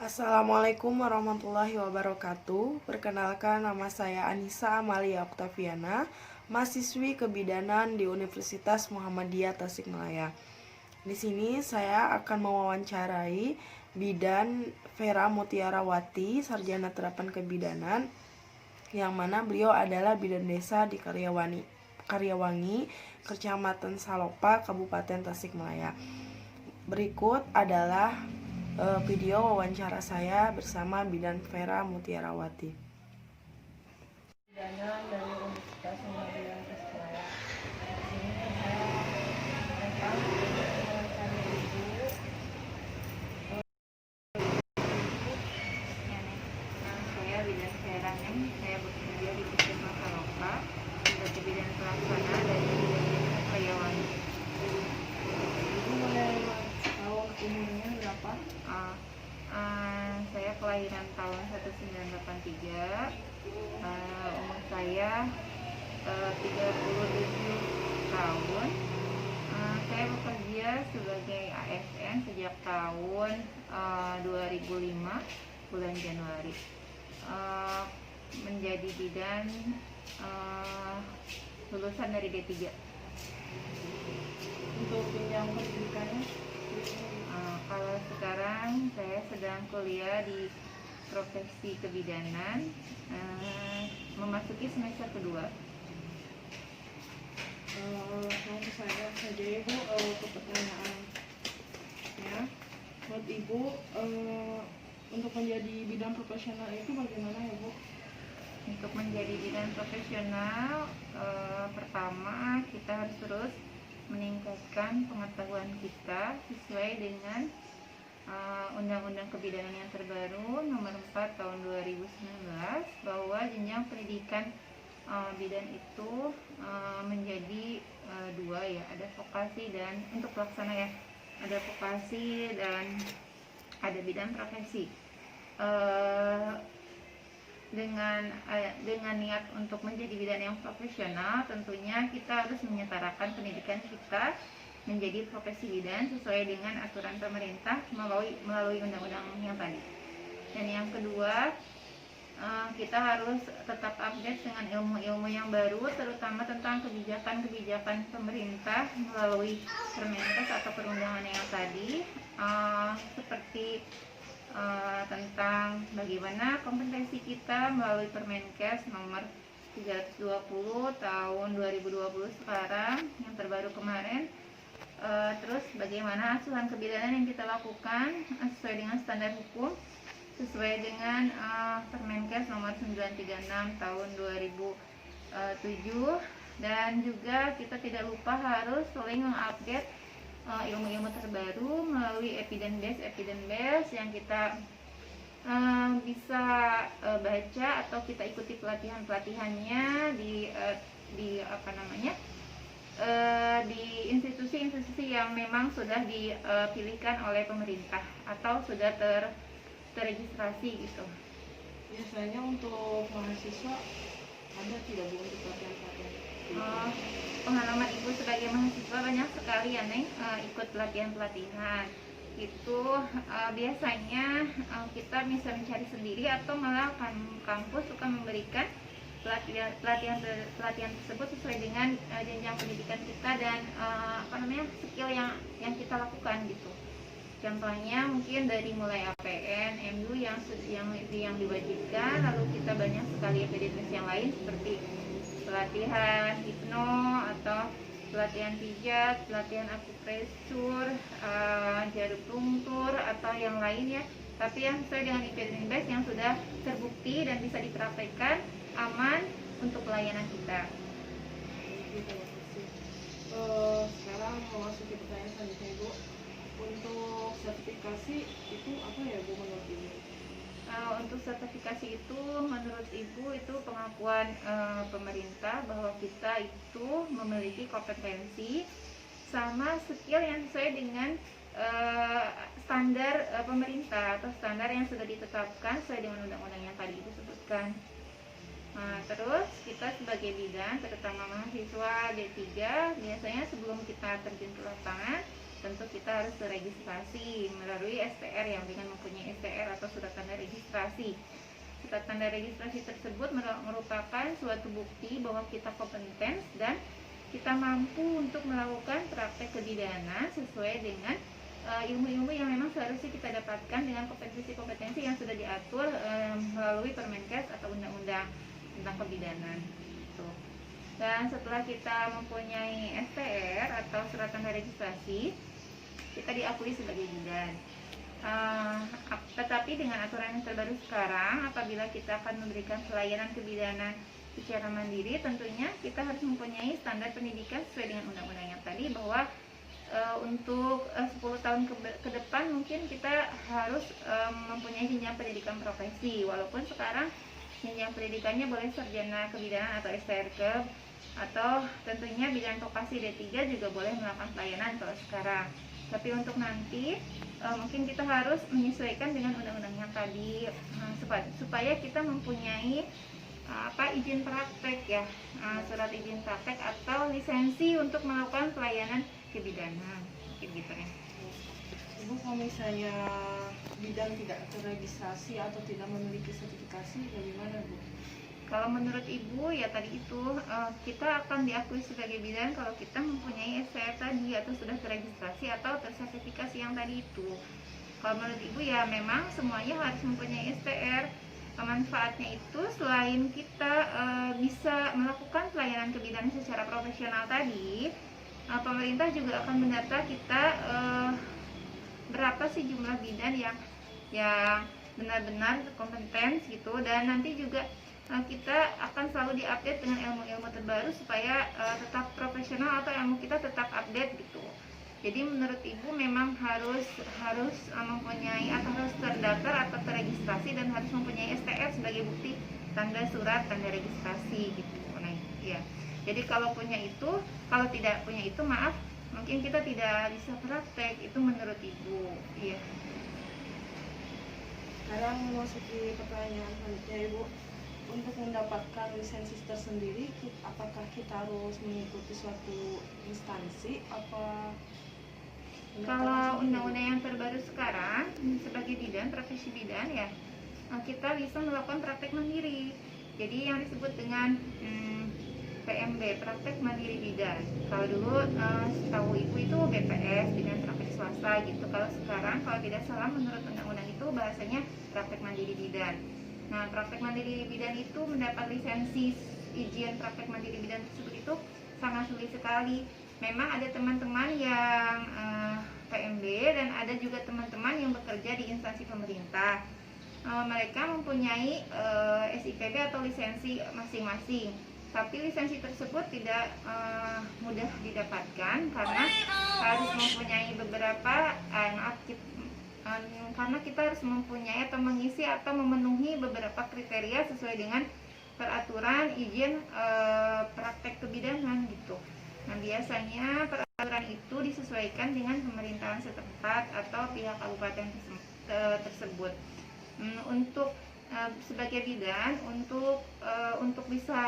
Assalamualaikum warahmatullahi wabarakatuh. Perkenalkan, nama saya Anissa Amalia Oktaviana, mahasiswi kebidanan di Universitas Muhammadiyah Tasikmalaya. Di sini saya akan mewawancarai Bidan Vera Mutiarawati, Sarjana Terapan Kebidanan, yang mana beliau adalah bidan desa di Karyawangi, Kecamatan Salopa, Kabupaten Tasikmalaya. Berikut adalah video wawancara saya bersama Bidan Vera Mutiarawati. Bidanan dari Universitas Muhammadiyah Tasikmalaya. Di sini saya tentang mencari ibu. Saya Bidan Vera nih. Saya bekerja di Puskesmas Salopa sebagai bidan pelaksana dari Bidan Desa Karyawangi. Ibu boleh tahu umurnya berapa? Saya kelahiran tahun 1983. Umur saya 37 tahun. Saya bekerja sebagai ASN sejak tahun 2005 bulan Januari. Menjadi bidan lulusan dari D3. Untuk jenjang pendidikannya? Kalau sekarang saya sedang kuliah di profesi kebidanan, memasuki semester kedua. Langsung saya saja Ibu ke pertanyaan. Ya, buat Ibu untuk menjadi bidan profesional itu bagaimana ya Bu? Untuk menjadi bidan profesional, pertama kita harus terus meningkatkan pengetahuan kita sesuai dengan Undang-Undang Kebidanan yang terbaru nomor 4 tahun 2019, bahwa jenjang pendidikan bidan itu menjadi dua ya, ada vokasi dan untuk pelaksana ya, ada vokasi dan ada bidan profesi. Dengan niat untuk menjadi bidan yang profesional, tentunya kita harus menyetarakan pendidikan kita menjadi profesi bidan sesuai dengan aturan pemerintah melalui undang-undang yang tadi. Dan yang kedua, kita harus tetap update dengan ilmu-ilmu yang baru, terutama tentang kebijakan-kebijakan pemerintah melalui Permenkes atau perundangan yang tadi, seperti tentang bagaimana kompetensi kita melalui Permenkes nomor 320 tahun 2020 sekarang yang terbaru kemarin. Terus bagaimana asuhan kebidanan yang kita lakukan sesuai dengan standar hukum, sesuai dengan Permenkes nomor 936 tahun 2007. Dan juga kita tidak lupa harus sering mengupdate ilmu-ilmu terbaru melalui evidence base yang kita bisa baca atau kita ikuti pelatihannya di institusi-institusi yang memang sudah dipilihkan oleh pemerintah atau sudah terregistrasi gitu. Biasanya untuk mahasiswa ada tidak Bu untuk pelatihan-pelatihan? Pengalaman Ibu sebagai mahasiswa banyak sekali ya Neng, ikut pelatihan-pelatihan itu. Biasanya kita bisa mencari sendiri atau malah kampus suka memberikan pelatihan tersebut sesuai dengan jenjang pendidikan kita dan skill yang kita lakukan gitu. Contohnya mungkin dari mulai APN, MU yang diwajibkan, lalu kita banyak sekali evidence yang lain seperti pelatihan hipno atau pelatihan pijat, pelatihan akupresur, jarum tungtur atau yang lain ya. Tapi yang sesuai dengan evidence base yang sudah terbukti dan bisa dipraktekkan, aman untuk pelayanan kita. Sekarang memasuki pertanyaan selanjutnya Ibu. Untuk sertifikasi itu apa ya Bu menurut Ibu? Untuk sertifikasi itu menurut Ibu itu pengakuan pemerintah bahwa kita itu memiliki kompetensi sama skill yang sesuai dengan standar pemerintah atau standar yang sudah ditetapkan sesuai dengan undang-undang yang tadi disebutkan. Terus kita sebagai bidan, terutama mahasiswa D3, biasanya sebelum kita terjun ke lapangan, tentu kita harus registrasi melalui STR yang dengan mempunyai STR atau surat tanda registrasi. Surat tanda registrasi tersebut merupakan suatu bukti bahwa kita kompeten dan kita mampu untuk melakukan praktek kebidanan sesuai dengan ilmu-ilmu yang memang seharusnya kita dapatkan dengan kompetensi-kompetensi yang sudah diatur melalui Permenkes atau undang-undang tentang kebidanan. Gitu. Dan setelah kita mempunyai STR atau surat tanda registrasi, kita diakui sebagai bidan. Tetapi dengan aturan yang terbaru sekarang, apabila kita akan memberikan pelayanan kebidanan secara mandiri, tentunya kita harus mempunyai standar pendidikan sesuai dengan undang-undang yang tadi, bahwa untuk 10 tahun ke depan mungkin kita harus mempunyai jenjang pendidikan profesi, walaupun sekarang jenjang pendidikannya boleh sarjana kebidanan atau STRK, atau tentunya bidang vokasi D3 juga boleh melakukan pelayanan kalau sekarang. Tapi untuk nanti mungkin kita harus menyesuaikan dengan undang-undang yang tadi, supaya kita mempunyai izin praktek ya, surat izin praktek atau lisensi untuk melakukan pelayanan kebidanan, gitu ya. Ibu, kalau misalnya bidan tidak terregistrasi atau tidak memiliki sertifikasi, bagaimana Bu? Kalau menurut Ibu ya tadi itu, kita akan diakui sebagai bidan kalau kita mempunyai STR tadi atau sudah terregistrasi atau tersertifikasi yang tadi itu. Kalau menurut Ibu ya memang semuanya harus mempunyai STR. Manfaatnya itu selain kita bisa melakukan pelayanan kebidanan secara profesional tadi, pemerintah juga akan mendata kita berapa sih jumlah bidan yang benar-benar kompeten gitu, dan nanti juga kita akan selalu diupdate dengan ilmu-ilmu terbaru supaya tetap profesional atau ilmu kita tetap update gitu. Jadi menurut Ibu memang harus mempunyai atau harus terdaftar atau terregistrasi dan harus mempunyai STR sebagai bukti tanda surat tanda registrasi gitu. Nah, ya. Jadi kalau tidak punya itu maaf, mungkin kita tidak bisa praktek, itu menurut Ibu. Iya. Sekarang memasuki pertanyaan selanjutnya Ibu. Untuk mendapatkan lisensi tersendiri, apakah kita harus mengikuti suatu instansi apa? Kalau undang-undang yang terbaru sekarang sebagai bidan, profesi bidan ya, kita bisa melakukan praktek mandiri. Jadi yang disebut dengan PMB, praktek mandiri bidan. Kalau dulu setahu Ibu itu BPS, bidan praktek swasta gitu. Kalau sekarang kalau tidak salah menurut undang-undang itu bahasanya praktek mandiri bidan. Nah, praktek mandiri bidan itu mendapat lisensi izin praktek mandiri bidan tersebut itu sangat sulit sekali. Memang ada teman-teman yang PMB dan ada juga teman-teman yang bekerja di instansi pemerintah. Mereka mempunyai SIPB atau lisensi masing-masing. Tapi lisensi tersebut tidak mudah didapatkan karena harus mempunyai beberapa karena kita harus mempunyai atau mengisi atau memenuhi beberapa kriteria sesuai dengan peraturan izin praktek kebidanan gitu. Nah, biasanya peraturan itu disesuaikan dengan pemerintahan setempat atau pihak kabupaten tersebut. Untuk sebagai bidan, untuk bisa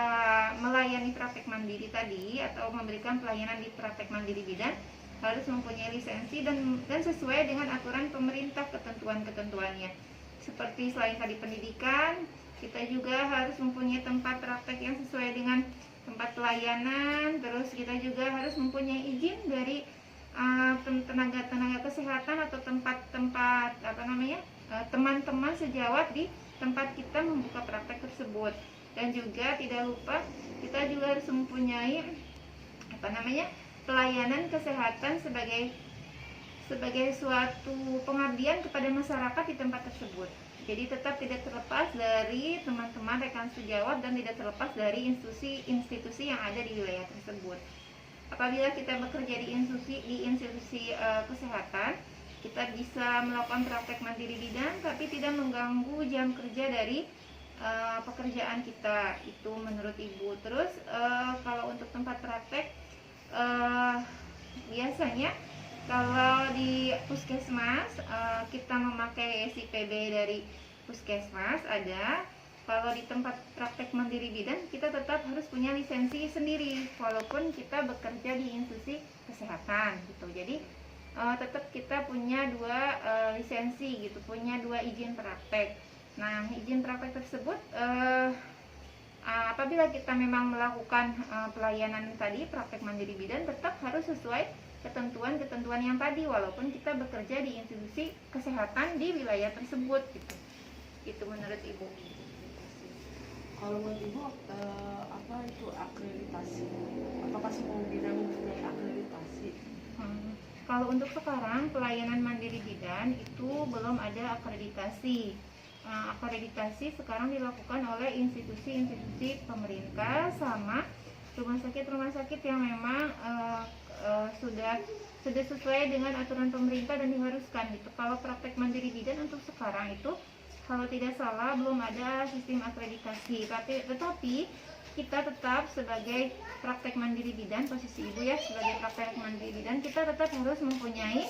melayani praktek mandiri tadi atau memberikan pelayanan di praktek mandiri bidan harus mempunyai lisensi dan sesuai dengan aturan pemerintah, ketentuan-ketentuannya. Seperti selain tadi pendidikan, kita juga harus mempunyai tempat praktek yang sesuai dengan tempat pelayanan. Terus kita juga harus mempunyai izin dari tenaga kesehatan atau tempat-tempat teman-teman sejawat di tempat kita membuka praktek tersebut. Dan juga tidak lupa kita juga harus mempunyai pelayanan kesehatan sebagai suatu pengabdian kepada masyarakat di tempat tersebut. Jadi tetap tidak terlepas dari teman-teman rekan sejawat dan tidak terlepas dari institusi yang ada di wilayah tersebut. Apabila kita bekerja di institusi kesehatan, kita bisa melakukan praktek mandiri bidan tapi tidak mengganggu jam kerja dari pekerjaan kita, itu menurut Ibu. Terus kalau untuk tempat praktek, biasanya kalau di puskesmas kita memakai SIPB dari puskesmas ada. Kalau di tempat praktek mandiri bidan kita tetap harus punya lisensi sendiri walaupun kita bekerja di institusi kesehatan gitu. Jadi tetap kita punya dua lisensi gitu, punya dua izin praktek. Nah, izin praktek tersebut apabila kita memang melakukan pelayanan tadi, praktek mandiri bidan, tetap harus sesuai ketentuan-ketentuan yang tadi, walaupun kita bekerja di institusi kesehatan di wilayah tersebut gitu. Itu menurut Ibu. Kalau menurut Ibu, apa itu akreditasi? Apakah semua bidan mempunyai akreditasi? Kalau untuk sekarang pelayanan mandiri bidan itu belum ada akreditasi. Akreditasi sekarang dilakukan oleh institusi-institusi pemerintah sama rumah sakit yang memang sudah sesuai dengan aturan pemerintah dan diharuskan gitu. Kalau praktek mandiri bidan untuk sekarang itu kalau tidak salah belum ada sistem akreditasi, tetapi kita tetap sebagai praktek mandiri bidan, posisi Ibu ya sebagai praktek mandiri bidan, kita tetap harus mempunyai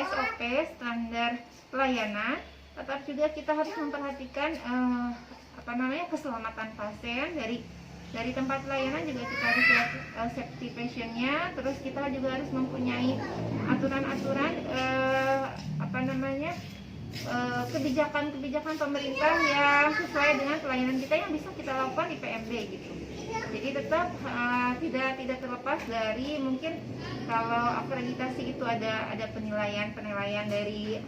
SOP, standar pelayanan. Tetap juga kita harus memperhatikan keselamatan pasien dari tempat pelayanan, juga kita harus lihat safety passionnya. Terus kita juga harus mempunyai aturan-aturan kebijakan pemerintah yang sesuai dengan pelayanan kita yang bisa kita lakukan di PMB gitu. Jadi tetap tidak terlepas dari, mungkin kalau akreditasi itu ada penilaian dari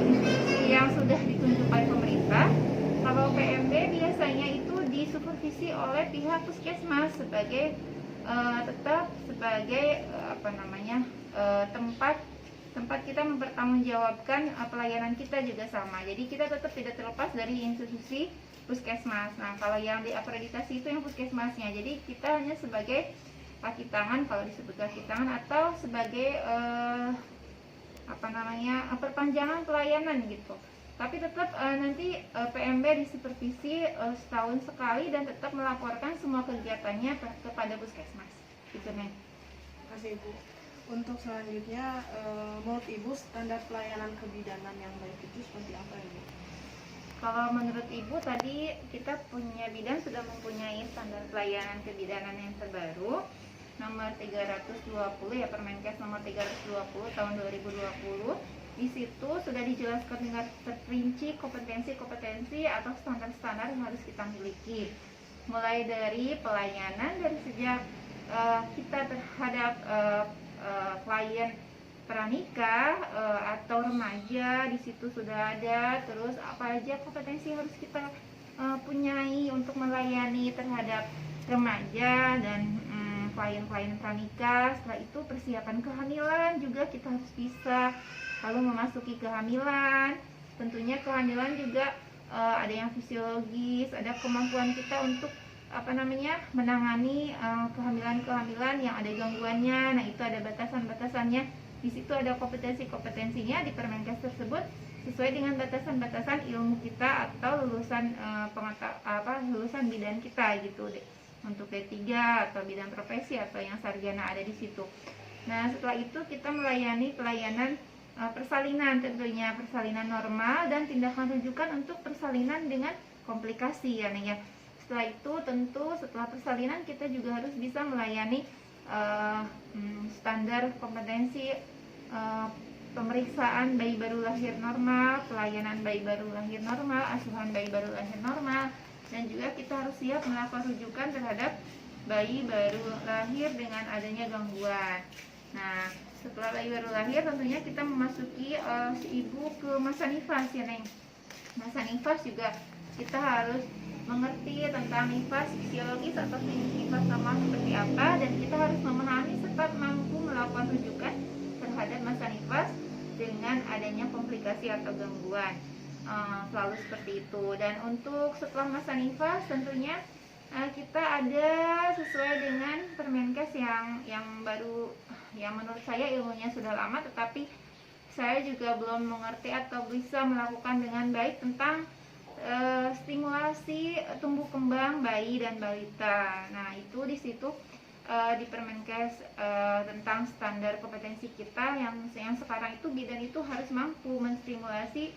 institusi yang sudah ditunjuk oleh pemerintah. Kalau PMB biasanya itu disupervisi oleh pihak puskesmas sebagai tetap sebagai tempat kita mempertanggungjawabkan pelayanan kita juga sama. Jadi kita tetap tidak terlepas dari institusi puskesmas. Nah, kalau yang diakreditasi itu yang puskesmasnya. Jadi kita hanya sebagai kaki tangan, kalau disebut kaki tangan, atau sebagai perpanjangan pelayanan gitu. Tapi tetap nanti PMB disupervisi setahun sekali dan tetap melaporkan semua kegiatannya kepada puskesmas. Gitu, Neng. Terima kasih, Ibu. Untuk selanjutnya, menurut Ibu standar pelayanan kebidanan yang baik itu seperti apa, Ibu? Kalau menurut Ibu tadi kita punya bidan sudah mempunyai standar pelayanan kebidanan yang terbaru nomor 320 ya, Permenkes nomor 320 tahun 2020. Di situ sudah dijelaskan dengan terperinci kompetensi atau standar-standar yang harus kita miliki. Mulai dari pelayanan dari sejak kita terhadap klien pranikah atau remaja, di situ sudah ada. Terus apa aja kompetensi yang harus kita punyai untuk melayani terhadap remaja dan klien-klien pranikah. Setelah itu persiapan kehamilan juga kita harus bisa. Lalu memasuki kehamilan, tentunya kehamilan juga ada yang fisiologis, ada kemampuan kita untuk menangani kehamilan-kehamilan yang ada gangguannya. Nah, itu ada batasan-batasannya. Di situ ada kompetensi-kompetensinya di Permenkes tersebut sesuai dengan batasan-batasan ilmu kita atau lulusan lulusan bidan kita gitu deh. Untuk D3 atau bidang profesi atau yang sarjana ada di situ. Nah, setelah itu kita melayani pelayanan persalinan, tentunya persalinan normal dan tindakan rujukan untuk persalinan dengan komplikasi ya, Neng ya. Setelah itu tentu setelah persalinan kita juga harus bisa melayani standar kompetensi pemeriksaan bayi baru lahir normal, pelayanan bayi baru lahir normal, asuhan bayi baru lahir normal, dan juga kita harus siap melakukan rujukan terhadap bayi baru lahir dengan adanya gangguan. Nah, setelah bayi baru lahir tentunya kita memasuki si ibu ke masa nifas ya, Neng. Masa nifas juga kita harus mengerti tentang nifas fisiologis atau klinis nifas normal seperti apa, dan kita harus memahami serta mampu melakukan rujukan terhadap masa nifas dengan adanya komplikasi atau gangguan. Selalu seperti itu. Dan untuk setelah masa nifas tentunya kita ada sesuai dengan Permenkes yang baru, yang menurut saya ilmunya sudah lama, tetapi saya juga belum mengerti atau bisa melakukan dengan baik tentang stimulasi tumbuh kembang bayi dan balita. Nah, itu di situ di Permenkes tentang standar kompetensi kita yang sekarang itu bidan itu harus mampu menstimulasi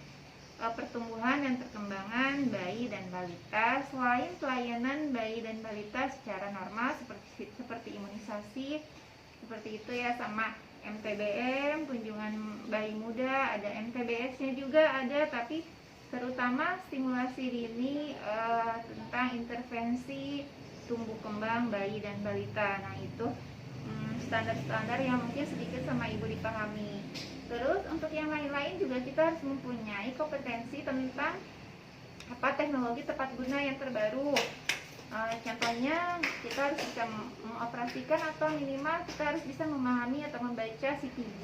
pertumbuhan dan perkembangan bayi dan balita selain pelayanan bayi dan balita secara normal seperti imunisasi, seperti itu ya, sama MTBM, kunjungan bayi muda, ada MTBS-nya juga ada, tapi terutama stimulasi dini tentang intervensi tumbuh kembang bayi dan balita. Nah itu standar-standar yang mungkin sedikit sama ibu dipahami. Terus untuk yang lain-lain juga kita harus mempunyai kompetensi tentang teknologi tepat guna yang terbaru. Contohnya kita harus bisa mengoperasikan atau minimal kita harus bisa memahami atau membaca CPG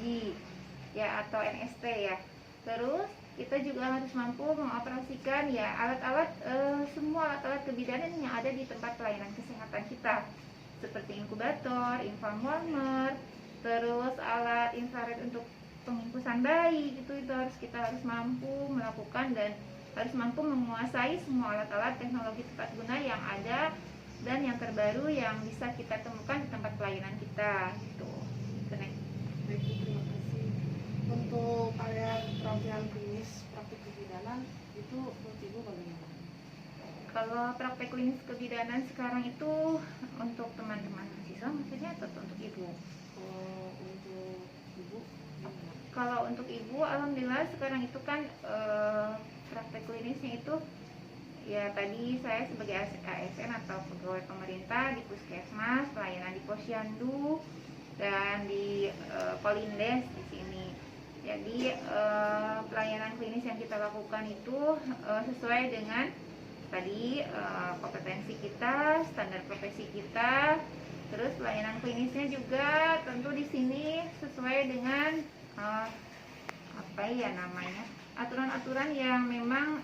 ya atau NST ya. Terus kita juga harus mampu mengoperasikan ya alat-alat semua alat-alat kebidanan yang ada di tempat pelayanan kesehatan kita, seperti inkubator, infrawarmer, terus alat infrared untuk pengingkusan bayi gitu. Itu kita harus mampu melakukan dan harus mampu menguasai semua alat-alat teknologi tepat guna yang ada dan yang terbaru yang bisa kita temukan di tempat pelayanan kita gitu. Baik, terima kasih. Untuk area keterampilan klinis praktik kebidanan itu menurut ibu bagaimana? Kalau praktek klinis kebidanan sekarang itu untuk teman-teman mahasiswa maksudnya atau untuk ibu? Untuk ibu gimana? Kalau untuk ibu, alhamdulillah sekarang itu kan praktek klinisnya itu ya tadi saya sebagai ASN atau pegawai pemerintah di Puskesmas, pelayanan di Posyandu dan di Polindes di sini. Jadi pelayanan klinis yang kita lakukan itu sesuai dengan tadi kompetensi kita, standar profesi kita. Terus pelayanan klinisnya juga tentu di sini sesuai dengan aturan-aturan yang memang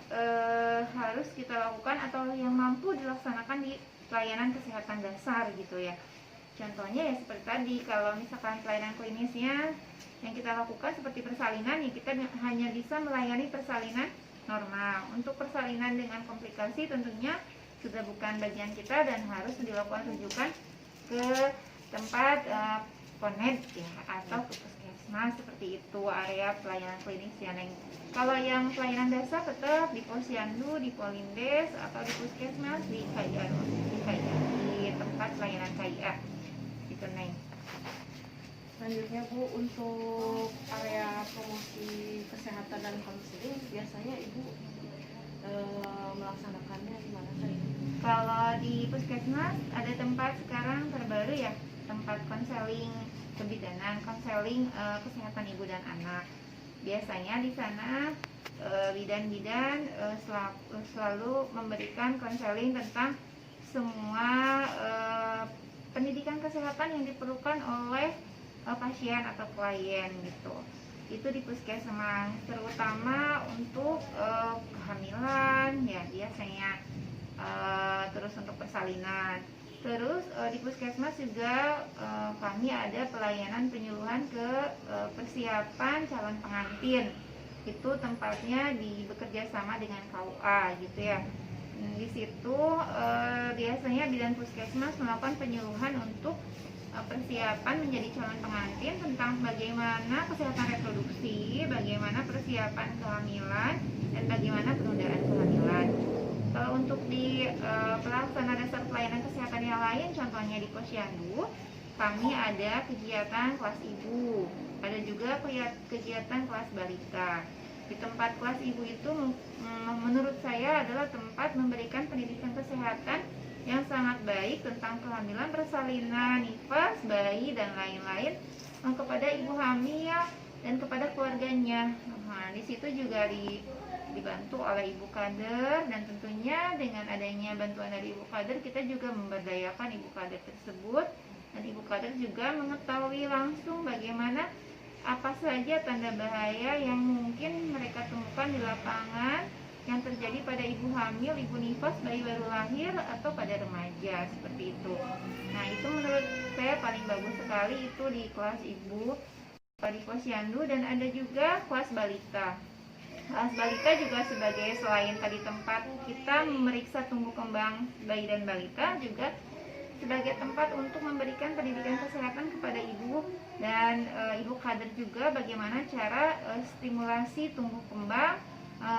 harus kita lakukan atau yang mampu dilaksanakan di pelayanan kesehatan dasar gitu ya. Contohnya ya seperti tadi, kalau misalkan pelayanan klinisnya yang kita lakukan seperti persalinan, ya kita hanya bisa melayani persalinan normal. Untuk persalinan dengan komplikasi tentunya sudah bukan bagian kita dan harus dilakukan rujukan ke tempat PONED ya, atau ke puskesmas seperti itu area pelayanan klinis ya, Neng. Kalau yang pelayanan dasar tetap di Posyandu, di Polindes atau di puskesmas di KIA, di tempat pelayanan KIA gitu, Neng. Selanjutnya Bu, untuk area promosi kesehatan dan konseling biasanya Ibu melaksanakannya gimana sih? Kalau di puskesmas ada tempat sekarang terbaru ya, tempat konseling kebidanan, konseling kesehatan ibu dan anak. Biasanya di sana bidan-bidan selalu memberikan konseling tentang semua pendidikan kesehatan yang diperlukan oleh pasien atau klien gitu. Itu di puskesmas, terutama untuk kehamilan ya biasanya, terus untuk persalinan. Terus di puskesmas juga kami ada pelayanan penyuluhan ke persiapan calon pengantin. Itu tempatnya bekerja sama dengan KUA gitu ya. Di situ biasanya bidan puskesmas melakukan penyuluhan untuk persiapan menjadi calon pengantin tentang bagaimana kesehatan reproduksi, bagaimana persiapan kehamilan, dan bagaimana penundaan kehamilan. Kalau untuk di pelaksana dasar pelayanan kesehatan yang lain, contohnya di Posyandu, kami ada kegiatan kelas ibu, ada juga kegiatan kelas balita. Di tempat kelas ibu itu menurut saya adalah tempat memberikan pendidikan kesehatan yang sangat baik tentang kehamilan, persalinan, nifas, bayi, dan lain-lain kepada ibu hamil dan kepada keluarganya. Nah, di situ juga dibantu oleh ibu kader, dan tentunya dengan adanya bantuan dari ibu kader kita juga memberdayakan ibu kader tersebut, dan ibu kader juga mengetahui langsung bagaimana apa saja tanda bahaya yang mungkin mereka temukan di lapangan yang terjadi pada ibu hamil, ibu nifas, bayi baru lahir, atau pada remaja seperti itu. Nah itu menurut saya paling bagus sekali itu di kelas ibu di Posyandu, dan ada juga kelas balita. Kelas balita juga sebagai selain tadi tempat kita memeriksa tumbuh kembang bayi dan balita, juga sebagai tempat untuk memberikan pendidikan kesehatan kepada ibu dan ibu kader juga bagaimana cara stimulasi tumbuh kembang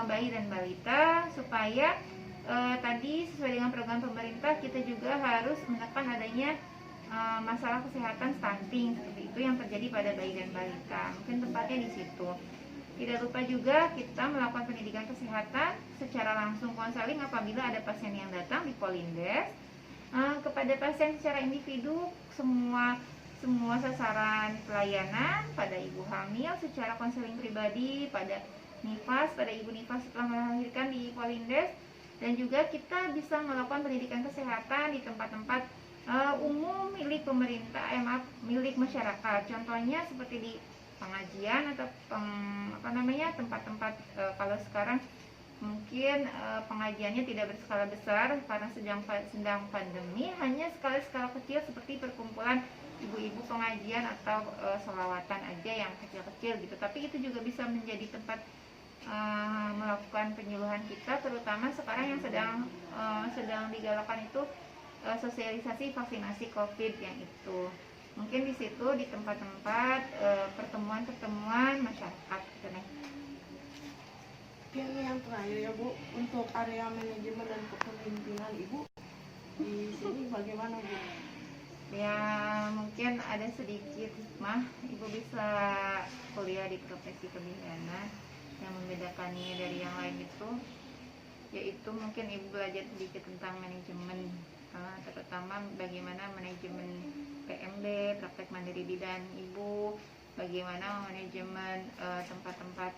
bayi dan balita, supaya tadi sesuai dengan program pemerintah kita juga harus menekan adanya masalah kesehatan stunting seperti itu yang terjadi pada bayi dan balita. Mungkin tempatnya di situ. Tidak lupa juga kita melakukan pendidikan kesehatan secara langsung konseling apabila ada pasien yang datang di Polindes. Kepada pasien secara individu semua sasaran pelayanan pada ibu hamil secara konseling pribadi, pada nifas, pada ibu nifas setelah melahirkan di Polindes, dan juga kita bisa melakukan pendidikan kesehatan di tempat-tempat umum milik pemerintah, milik masyarakat. Contohnya seperti di pengajian atau tempat-tempat kalau sekarang mungkin pengajiannya tidak berskala besar karena sedang pandemi, hanya skala kecil seperti perkumpulan ibu-ibu pengajian atau sholawatan aja yang kecil-kecil gitu. Tapi itu juga bisa menjadi tempat melakukan penyuluhan kita, terutama sekarang yang sedang digalakkan itu sosialisasi vaksinasi COVID yang itu. Mungkin di situ di tempat-tempat pertemuan masyarakat gitu nih. Ini yang terakhir ya Bu, untuk area manajemen dan kepemimpinan Ibu di sini bagaimana Bu? Ya mungkin ada sedikit hikmah, Ibu bisa kuliah di profesi kebidanan. Yang membedakannya dari yang lain itu yaitu mungkin Ibu belajar sedikit tentang manajemen, terutama bagaimana manajemen PMB, praktek mandiri bidan Ibu, bagaimana manajemen tempat-tempat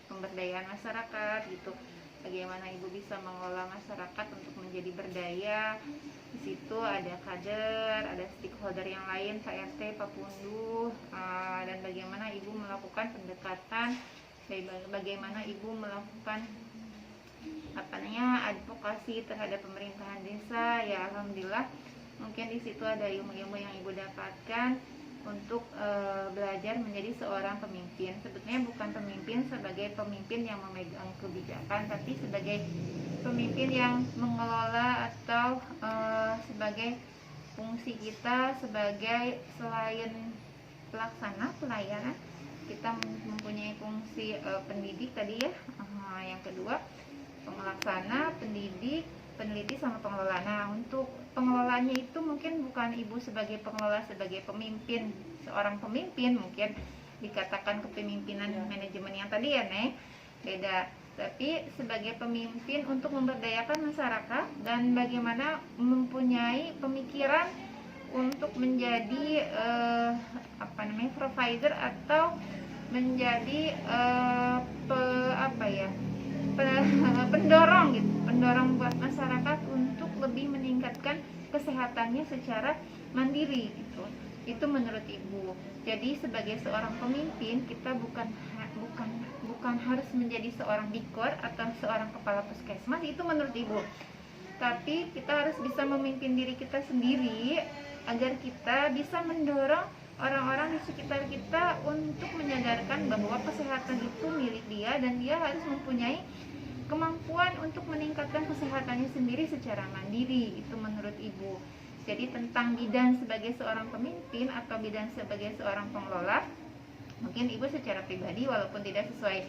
pemberdayaan masyarakat gitu. Bagaimana Ibu bisa mengelola masyarakat untuk menjadi berdaya. Di situ ada kader, ada stakeholder yang lain, KRT, Papunduh, dan bagaimana Ibu melakukan pendekatan, bagaimana Ibu melakukan advokasi terhadap pemerintahan desa. Ya alhamdulillah, mungkin di situ ada ilmu-ilmu yang Ibu dapatkan untuk belajar menjadi seorang pemimpin. Sebetulnya bukan pemimpin sebagai pemimpin yang memegang kebijakan, tapi sebagai pemimpin yang mengelola atau sebagai fungsi kita sebagai selain pelaksana pelayanan, kita mempunyai fungsi pendidik tadi ya. Yang kedua pelaksana, pendidik, peneliti sama pengelola. Nah, untuk pengelolanya itu mungkin bukan Ibu sebagai pengelola, sebagai pemimpin, seorang pemimpin mungkin dikatakan kepemimpinan manajemen yang tadi ya Nek, beda. Tapi sebagai pemimpin untuk memberdayakan masyarakat dan bagaimana mempunyai pemikiran untuk menjadi provider atau menjadi pendorong buat masyarakat untuk lebih meningkatkan kesehatannya secara mandiri gitu. Itu menurut Ibu. Jadi sebagai seorang pemimpin kita bukan harus menjadi seorang dikor atau seorang kepala puskesmas, itu menurut Ibu. Tapi kita harus bisa memimpin diri kita sendiri agar kita bisa mendorong orang-orang di sekitar kita untuk menyadarkan bahwa kesehatan itu milik dia dan dia harus mempunyai kemampuan untuk meningkatkan kesehatannya sendiri secara mandiri. Itu menurut Ibu. Jadi tentang bidan sebagai seorang pemimpin atau bidan sebagai seorang pengelola, mungkin Ibu secara pribadi walaupun tidak sesuai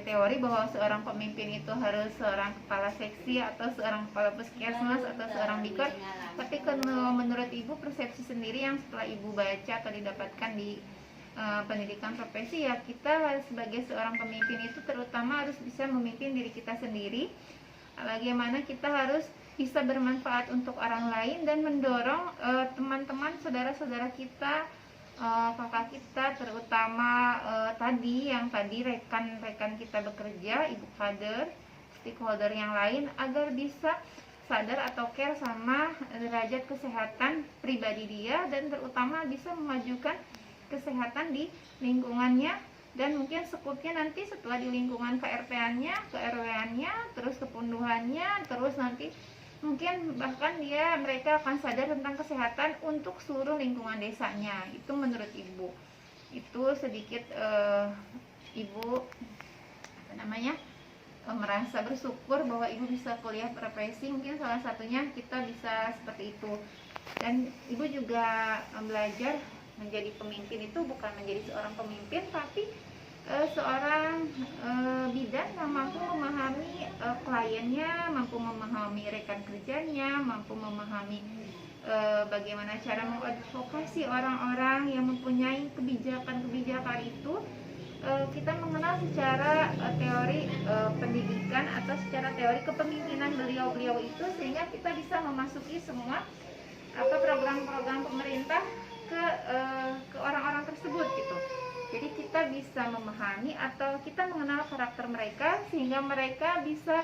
teori bahwa seorang pemimpin itu harus seorang kepala seksi atau seorang kepala puskesmas atau seorang dikor, tapi kalau menurut Ibu persepsi sendiri yang setelah Ibu baca atau didapatkan di pendidikan profesi, ya kita sebagai seorang pemimpin itu terutama harus bisa memimpin diri kita sendiri, bagaimana kita harus bisa bermanfaat untuk orang lain dan mendorong teman-teman, saudara-saudara kita, kakak kita, terutama tadi rekan-rekan kita bekerja, ibu kader, stakeholder yang lain, agar bisa sadar atau care sama derajat kesehatan pribadi dia dan terutama bisa memajukan kesehatan di lingkungannya dan mungkin sekutnya nanti setelah di lingkungan KRT-nya, ke-RW-nya, terus kepunduhannya, terus nanti mungkin bahkan mereka akan sadar tentang kesehatan untuk seluruh lingkungan desanya. Itu menurut Ibu. Itu sedikit Ibu merasa bersyukur bahwa Ibu bisa kuliah profesi. Mungkin salah satunya kita bisa seperti itu. Dan Ibu juga belajar menjadi pemimpin itu bukan menjadi seorang pemimpin, tapi seorang bidan yang mampu memahami kliennya, mampu memahami rekan kerjanya, mampu memahami bagaimana cara mengadvokasi orang-orang yang mempunyai kebijakan-kebijakan itu. Kita mengenal secara teori pendidikan atau secara teori kepemimpinan beliau-beliau itu, sehingga kita bisa memasuki semua program-program pemerintah ke orang-orang tersebut gitu. Jadi kita bisa memahami atau kita mengenal karakter mereka, sehingga mereka bisa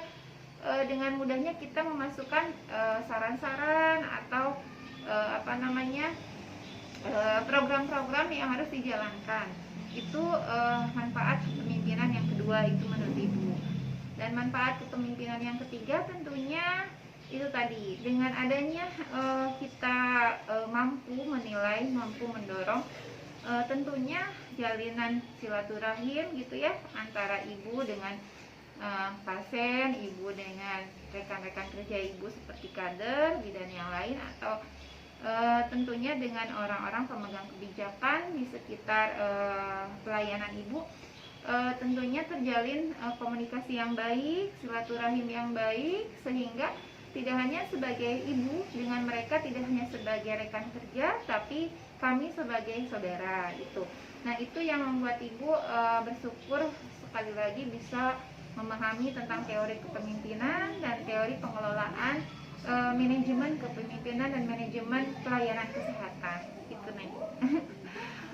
dengan mudahnya kita memasukkan saran-saran atau program-program yang harus dijalankan. Itu manfaat kepemimpinan yang kedua itu menurut Ibu. Dan manfaat kepemimpinan yang ketiga tentunya itu tadi, dengan adanya kita mampu menilai, mampu mendorong tentunya jalinan silaturahim gitu ya, antara ibu dengan pasien, ibu dengan rekan-rekan kerja ibu seperti kader, bidan yang lain, atau tentunya dengan orang-orang pemegang kebijakan di sekitar pelayanan ibu. Tentunya terjalin komunikasi yang baik, silaturahim yang baik, sehingga tidak hanya sebagai ibu dengan mereka, tidak hanya sebagai rekan kerja, tapi kami sebagai saudara gitu. Nah, itu yang membuat ibu bersyukur sekali lagi bisa memahami tentang teori kepemimpinan dan teori pengelolaan manajemen kepemimpinan dan manajemen pelayanan kesehatan itu nih.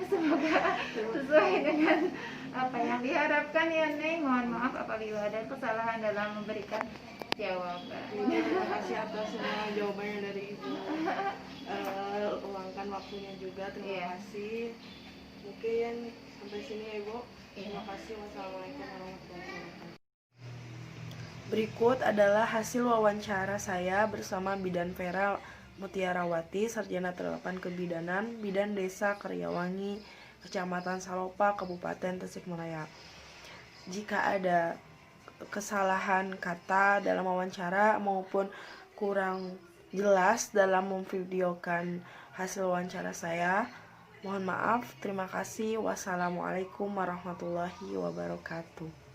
Semoga sesuai dengan apa yang diharapkan ya Neng. Mohon maaf apabila ada kesalahan dalam memberikan jawaban. Terima kasih atas semua jawabannya dari Ibu. Luangkan waktunya juga, terima kasih. Mungkin sampai sini ya Ibu. Terima kasih. Wassalamualaikum warahmatullahi wabarakatuh. Berikut adalah hasil wawancara saya bersama Bidan Vera Mutiarawati, Sarjana Terapan Kebidanan, Bidan Desa Karyawangi, Kecamatan Salopa, Kabupaten Tasikmalaya. Jika ada kesalahan kata dalam wawancara maupun kurang jelas dalam memvideokan hasil wawancara saya, mohon maaf. Terima kasih. Wassalamualaikum warahmatullahi wabarakatuh.